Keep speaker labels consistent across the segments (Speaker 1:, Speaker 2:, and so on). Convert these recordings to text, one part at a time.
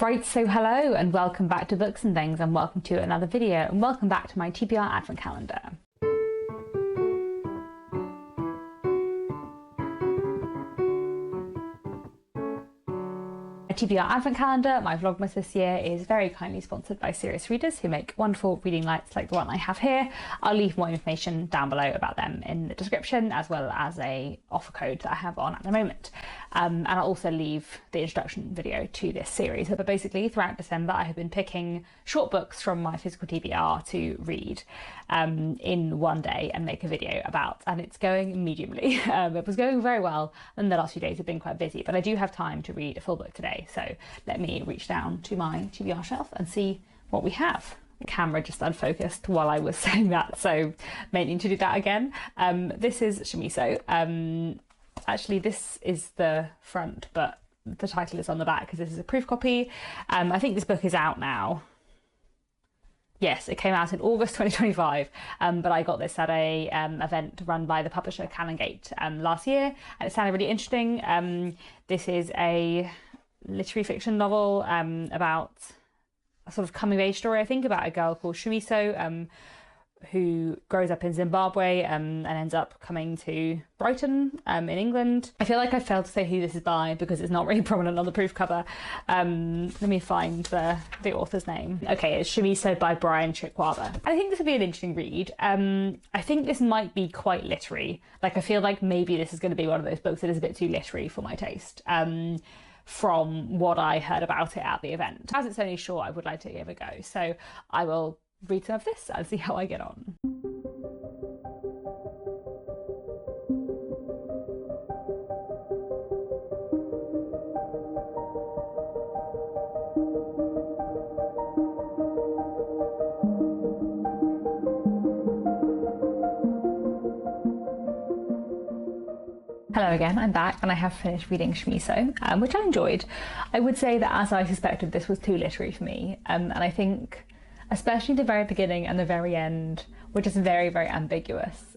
Speaker 1: Right, so hello and welcome back to Books and Things, and welcome to another video, and welcome back to my TBR Advent Calendar. TBR Advent Calendar, my Vlogmas this year, is very kindly sponsored by serious readers who make wonderful reading lights like the one I have here. I'll leave more information down below about them in the description, as well as a offer code that I have on at the moment. And I'll also leave the introduction video to this series. But basically, throughout December, I have been picking short books from my physical TBR to read in one day and make a video about, and it's going mediumly. It was going very well, and the last few days have been quite busy, but I do have time to read a full book today. So let me reach down to my TBR shelf and see what we have. The camera just unfocused while I was saying that, so may need to do that again. This is Shamiso. Actually, this is the front, but the title is on the back because this is a proof copy. I think this book is out now. Yes, it came out in August 2025, but I got this at a event run by the publisher Canongate last year, and it sounded really interesting. This is a literary fiction novel about a sort of coming of age story, I think, about a girl called Shamiso who grows up in Zimbabwe and ends up coming to Brighton in England. I feel like I failed to say who this is by because it's not really prominent on the proof cover. Let me find the author's name. Okay, it's Shamiso by Brian Chikwaba. I think this would be an interesting read. I think this might be quite literary. Like, I feel like maybe this is going to be one of those books that is a bit too literary for my taste. From what I heard about it at the event. As it's only short, I would like to give it a go. So I will read some of this and see how I get on. Hello again, I'm back and I have finished reading Shamiso, which I enjoyed. I would say that, as I suspected, this was too literary for me, and I think especially the very beginning and the very end were just very, very ambiguous,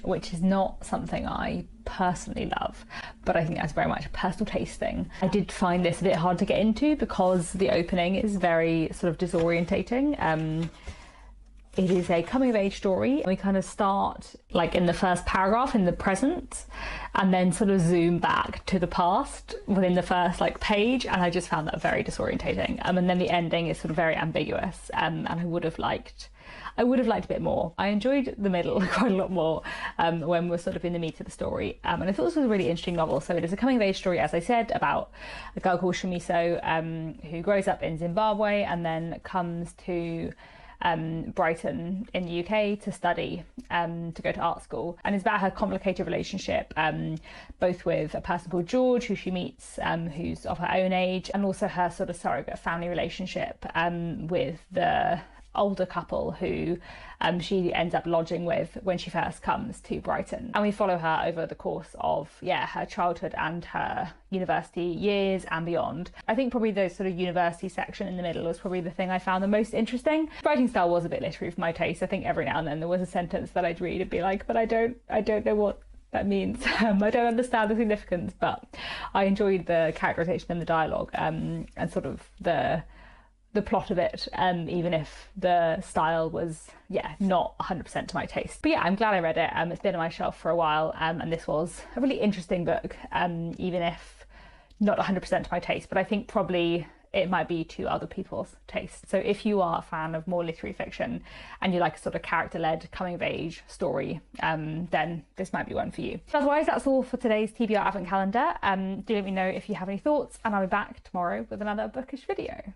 Speaker 1: which is not something I personally love, but I think that's very much a personal taste thing. I did find this a bit hard to get into because the opening is very sort of disorientating. It is a coming of age story. We kind of start like in the first paragraph in the present and then sort of zoom back to the past within the first like page, and I just found that very disorientating. And then the ending is sort of very ambiguous, and I would have liked a bit more. I enjoyed the middle quite a lot more when we're sort of in the meat of the story, and I thought this was a really interesting novel. So it is a coming of age story, as I said, about a girl called Shamiso who grows up in Zimbabwe and then comes to Brighton in the UK to study, to go to art school, and it's about her complicated relationship both with a person called George, who she meets, who's of her own age, and also her sort of surrogate family relationship with the older couple who she ends up lodging with when she first comes to Brighton. And we follow her over the course of her childhood and her university years and beyond. I think probably the sort of university section in the middle was probably the thing I found the most interesting. The writing style was a bit literary for my taste. I think every now and then there was a sentence that I'd read and be like, but I don't know what that means. I don't understand the significance, but I enjoyed the characterization and the dialogue, and sort of the plot of it, even if the style was not 100% to my taste. But I'm glad I read it. It's been on my shelf for a while, and this was a really interesting book, even if not 100% to my taste, but I think probably it might be to other people's taste. So if you are a fan of more literary fiction and you like a sort of character-led coming of age story, then this might be one for you. Otherwise, that's all for today's TBR Advent Calendar. Do let me know if you have any thoughts, and I'll be back tomorrow with another bookish video.